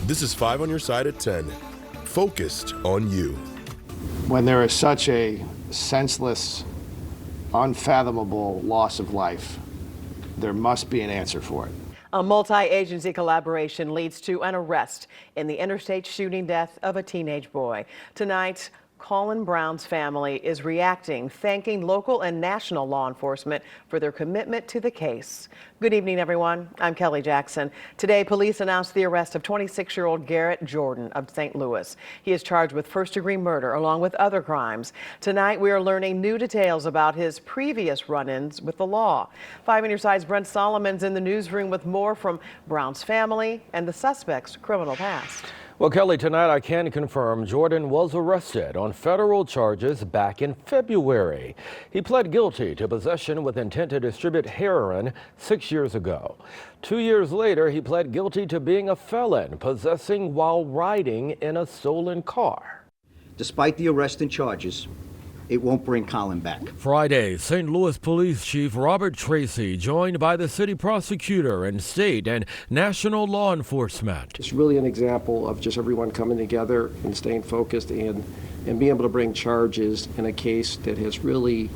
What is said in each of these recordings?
This is 5 on your side at 10. Focused on you. When there is such a senseless, unfathomable loss of life, there must be an answer for it. A multi-agency collaboration leads to an arrest in the interstate shooting death of a teenage boy. Tonight, Colin Brown's family is reacting, thanking local and national law enforcement for their commitment to the case. Good evening, everyone. I'm Kelly Jackson. Today, police announced the arrest of 26-year-old Garrett Jordan of St. Louis. He is charged with first-degree murder along with other crimes. Tonight, we are learning new details about his previous run-ins with the law. 5 on your side's Brent Solomon's in the newsroom with more from Brown's family and the suspect's criminal past. Well, Kelly, tonight I can confirm Jordan was arrested on federal charges back in February. He pled guilty to possession with intent to distribute heroin 6 years ago. 2 years later, he pled guilty to being a felon, possessing while riding in a stolen car. Despite the arrest and charges, it won't bring Colin back. Friday, St. Louis Police Chief Robert Tracy, joined by the city prosecutor and state and national law enforcement. It's really an example of just everyone coming together and staying focused and being able to bring charges in a case that has really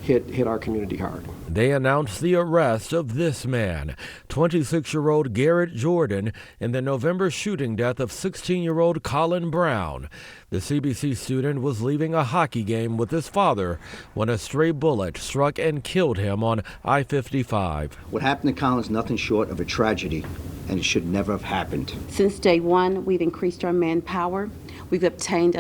hit our community hard. They announced the arrest of this man, 26-year-old Garrett Jordan, in the November shooting death of 16-year-old Colin Brown. The CBC student was leaving a hockey game with his father when a stray bullet struck and killed him on I-55. What happened to Colin is nothing short of a tragedy, and it should never have happened. Since day one, we've increased our manpower. We've obtained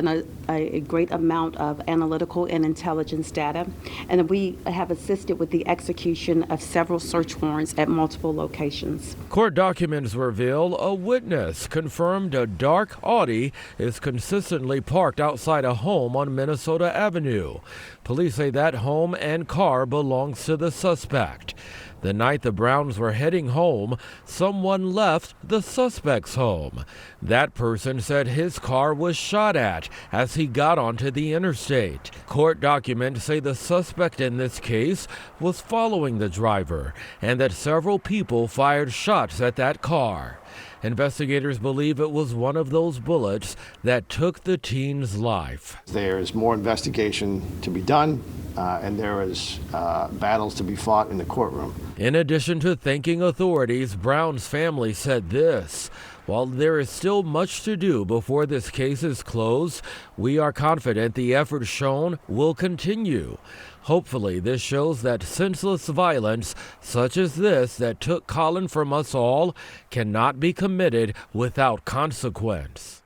a great amount of analytical and intelligence data, and we have assisted with the execution of several search warrants at multiple locations. Court documents reveal a witness confirmed a dark Audi is consistently parked outside a home on Minnesota Avenue. Police say that home and car belongs to the suspect. The night the Browns were heading home, someone left the suspect's home. That person said his car was shot at as he got onto the interstate. Court documents say the suspect in this case was following the driver and that several people fired shots at that car. Investigators believe it was one of those bullets that took the teen's life. There is more investigation to be done, and there is battles to be fought in the courtroom. In addition to thanking authorities, Brown's family said this: "While there is still much to do before this case is closed, we are confident the effort shown will continue. Hopefully, this shows that senseless violence such as this that took Colin from us all cannot be committed without consequence."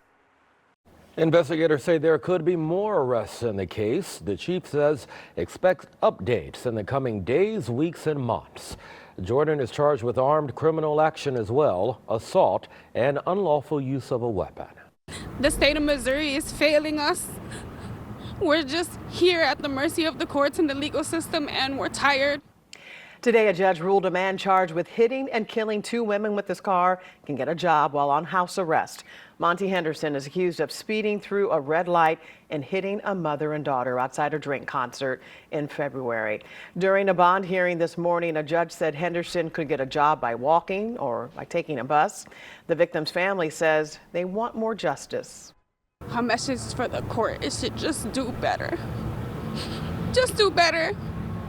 Investigators say there could be more arrests in the case. The chief says expect updates in the coming days, weeks, and months. Jordan is charged with armed criminal action as well, assault, and unlawful use of a weapon. The state of Missouri is failing us. We're just here at the mercy of the courts and the legal system, and we're tired. Today, a judge ruled a man charged with hitting and killing 2 women with his car can get a job while on house arrest. Monty Henderson is accused of speeding through a red light and hitting a mother and daughter outside a drink concert in February. During a bond hearing this morning, a judge said Henderson could get a job by walking or by taking a bus. The victim's family says they want more justice. Our message for the court is to just do better. Just do better.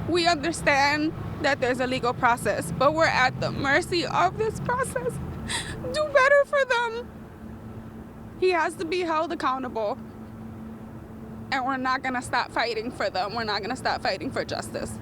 We understand that there's a legal process, but we're at the mercy of this process. Do better for them. He has to be held accountable. And we're not going to stop fighting for them. We're not going to stop fighting for justice.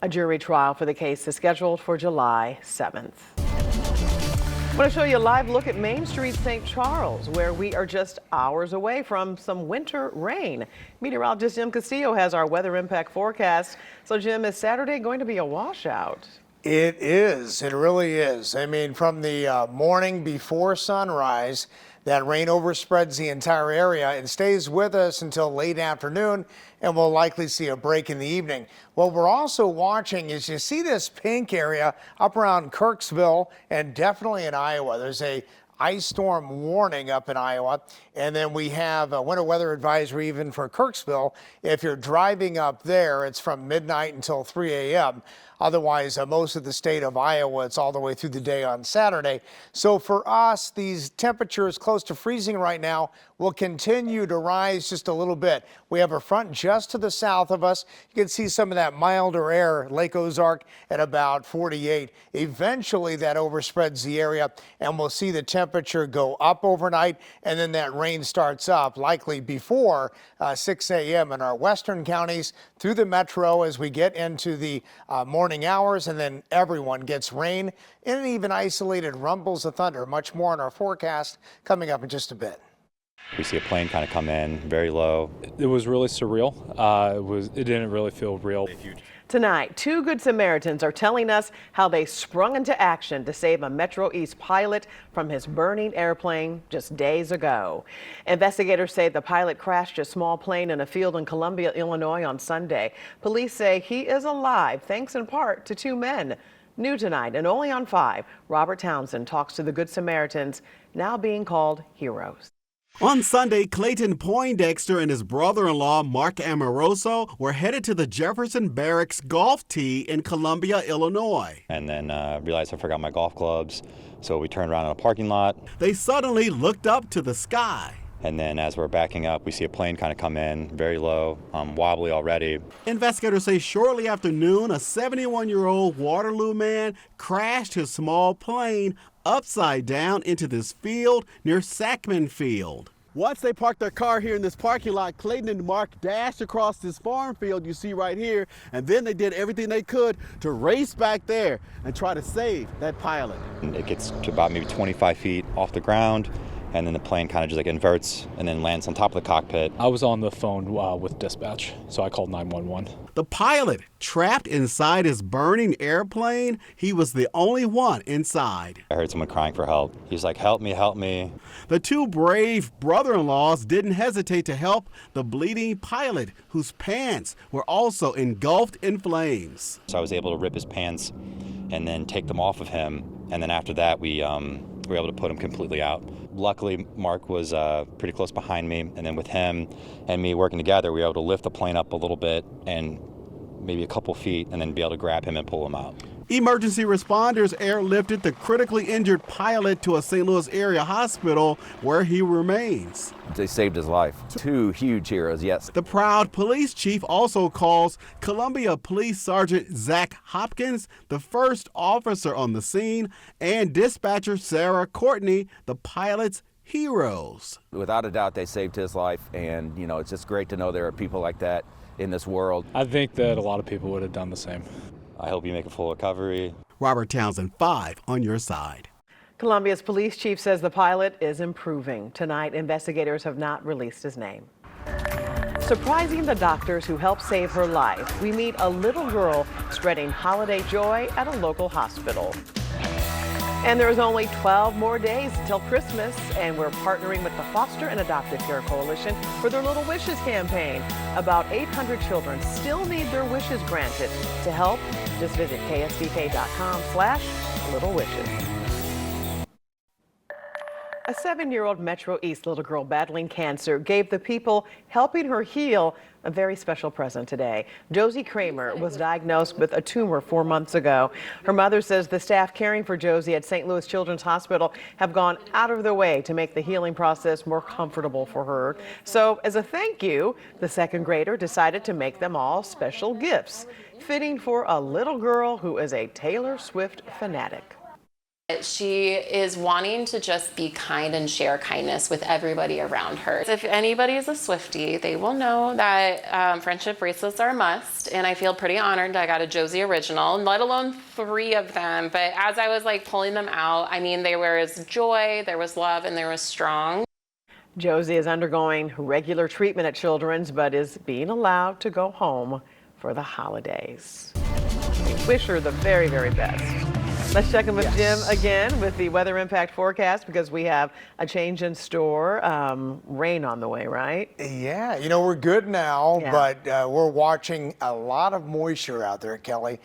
A jury trial for the case is scheduled for July 7th. I want to show you a live look at Main Street, St. Charles, where we are just hours away from some winter rain. Meteorologist Jim Castillo has our weather impact forecast. So, Jim, is Saturday going to be a washout? It is. It really is. I mean, from the morning before sunrise, that rain overspreads the entire area and stays with us until late afternoon, and we'll likely see a break in the evening. What we're also watching is you see this pink area up around Kirksville and definitely in Iowa. There's a ice storm warning up in Iowa, and then we have a winter weather advisory even for Kirksville. If you're driving up there, it's from midnight until 3 a.m. Otherwise, most of the state of Iowa, it's all the way through the day on Saturday. So for us, these temperatures close to freezing right now will continue to rise just a little bit. We have a front just to the south of us. You can see some of that milder air, Lake Ozark at about 48. Eventually that overspreads the area and we'll see the temperature go up overnight, and then that rain starts up likely before 6 a.m. in our western counties through the metro as we get into the morning hours, and then everyone gets rain and even isolated rumbles of thunder. Much more on our forecast coming up in just a bit. We see a plane kind of come in very low. It was really surreal. It didn't really feel real. Tonight, 2 Good Samaritans are telling us how they sprung into action to save a Metro East pilot from his burning airplane just days ago. Investigators say the pilot crashed a small plane in a field in Columbia, Illinois on Sunday. Police say he is alive thanks in part to 2 men. New tonight and only on 5, Robert Townsend talks to the Good Samaritans, now being called heroes. On Sunday, Clayton Poindexter and his brother-in-law, Mark Amoroso, were headed to the Jefferson Barracks golf tee in Columbia, Illinois. And then realized I forgot my golf clubs, so we turned around in a parking lot. They suddenly looked up to the sky. And then as we're backing up, we see a plane kind of come in very low, wobbly already. Investigators say shortly after noon, a 71-year-old Waterloo man crashed his small plane upside down into this field near Sackman Field. Once they parked their car here in this parking lot, Clayton and Mark dashed across this farm field you see right here, and then they did everything they could to race back there and try to save that pilot. It gets to about maybe 25 feet off the ground, and then the plane kind of just like inverts and then lands on top of the cockpit. I was on the phone with dispatch, so I called 911. The pilot, trapped inside his burning airplane, he was the only one inside. I heard someone crying for help. He's like, help me, help me. The 2 brave brother-in-laws didn't hesitate to help the bleeding pilot, whose pants were also engulfed in flames. So I was able to rip his pants and then take them off of him. And then after that, we were able to put him completely out. Luckily, Mark was pretty close behind me, and then with him and me working together, we were able to lift the plane up a little bit and maybe a couple feet, and then be able to grab him and pull him out. Emergency responders airlifted the critically injured pilot to a St. Louis area hospital where he remains. They saved his life. 2 huge heroes, yes. The proud police chief also calls Columbia Police Sergeant Zach Hopkins the first officer on the scene, and dispatcher Sarah Courtney the pilot's heroes. Without a doubt, they saved his life, and it's just great to know there are people like that in this world. I think that a lot of people would have done the same. I hope you make a full recovery. Robert Townsend, 5 on your side. Columbia's police chief says the pilot is improving. Tonight, investigators have not released his name. Surprising the doctors who helped save her life, we meet a little girl spreading holiday joy at a local hospital. And there's only 12 more days until Christmas, and we're partnering with the Foster and Adoptive Care Coalition for their Little Wishes campaign. About 800 children still need their wishes granted. To help, just visit ksdk.com/littlewishes. A 7-year-old Metro East little girl battling cancer gave the people helping her heal a very special present today. Josie Kramer was diagnosed with a tumor 4 months ago. Her mother says the staff caring for Josie at St. Louis Children's Hospital have gone out of their way to make the healing process more comfortable for her. So as a thank you, the 2nd grader decided to make them all special gifts, fitting for a little girl who is a Taylor Swift fanatic. She is wanting to just be kind and share kindness with everybody around her. If anybody is a Swiftie, they will know that friendship bracelets are a must, and I feel pretty honored I got a Josie original, let alone 3 of them. But as I was pulling them out, I mean, there was joy, there was love, and there was strong. Josie is undergoing regular treatment at Children's, but is being allowed to go home for the holidays. We wish her the very, very best. Let's check in with Jim again with the weather impact forecast, because we have a change in store. Rain on the way, right? Yeah, we're good now, but we're watching a lot of moisture out there, Kelly.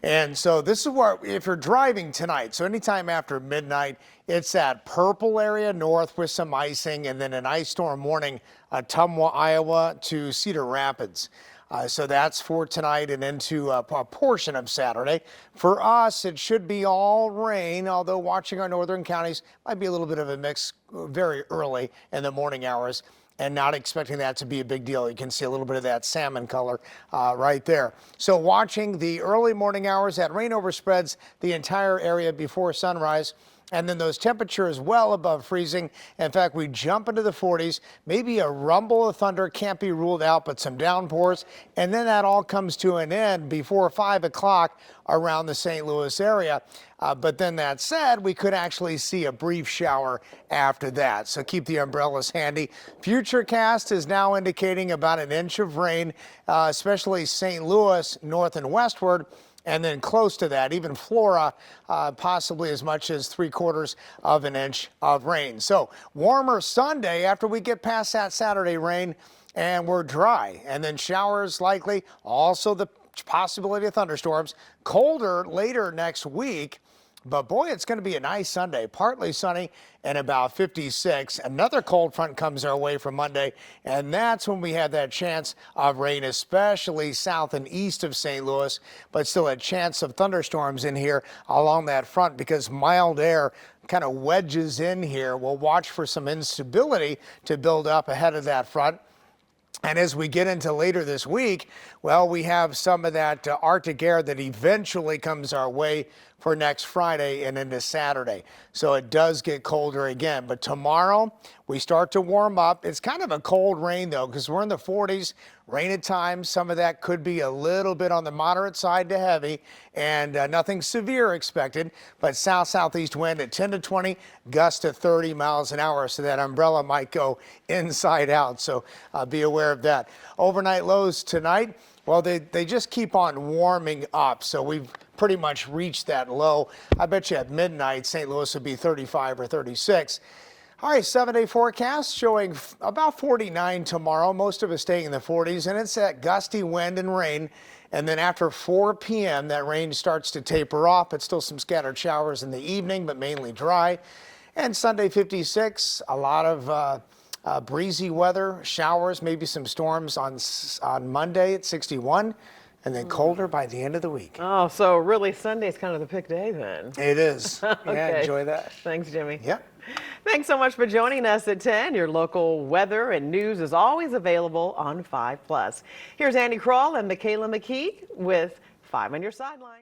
And so this is where, if you're driving tonight, so anytime after midnight, it's that purple area north with some icing, and then an ice storm warning, Ottumwa, Iowa to Cedar Rapids. So that's for tonight and into a portion of Saturday. For us, it should be all rain, although watching our northern counties might be a little bit of a mix very early in the morning hours, and not expecting that to be a big deal. You can see a little bit of that salmon color right there. So watching the early morning hours, that rain overspreads the entire area before sunrise. And then those temperatures well above freezing. In fact, we jump into the 40s. Maybe a rumble of thunder can't be ruled out, but some downpours. And then that all comes to an end before 5 o'clock around the St. Louis area. But then that said, we could actually see a brief shower after that. So keep the umbrellas handy. Futurecast is now indicating about an inch of rain, especially St. Louis north and westward. And then close to that, even Flora, possibly as much as 3/4 of an inch of rain. So warmer Sunday after we get past that Saturday rain, and we're dry. And then showers likely, also the possibility of thunderstorms. Colder later next week. But boy, it's going to be a nice Sunday. Partly sunny and about 56. Another cold front comes our way from Monday, and that's when we have that chance of rain, especially south and east of St. Louis, but still a chance of thunderstorms in here along that front because mild air kind of wedges in here. We'll watch for some instability to build up ahead of that front. And as we get into later this week, well, we have some of that Arctic air that eventually comes our way for next Friday and into Saturday. So it does get colder again. But tomorrow we start to warm up. It's kind of a cold rain, though, because we're in the 40s. Rain at times. Some of that could be a little bit on the moderate side to heavy, and nothing severe expected. But south-southeast wind at 10 to 20, gusts to 30 miles an hour. So that umbrella might go inside out. So be aware of that. Overnight lows tonight. Well, they just keep on warming up. So we've pretty much reached that low. I bet you at midnight, St. Louis would be 35 or 36. All right, 7-day forecast showing about 49 tomorrow. Most of us staying in the 40s, and it's that gusty wind and rain. And then after 4 p.m., that rain starts to taper off, but still some scattered showers in the evening, but mainly dry. And Sunday, 56, a lot of breezy weather, showers, maybe some storms on Monday at 61. And then colder by the end of the week. Oh, so really Sunday's kind of the pick day then. It is. Okay. Yeah, enjoy that. Thanks, Jimmy. Yep. Thanks so much for joining us at 10. Your local weather and news is always available on 5+. Here's Andy Kroll and Michaela McKee with 5 on your sideline.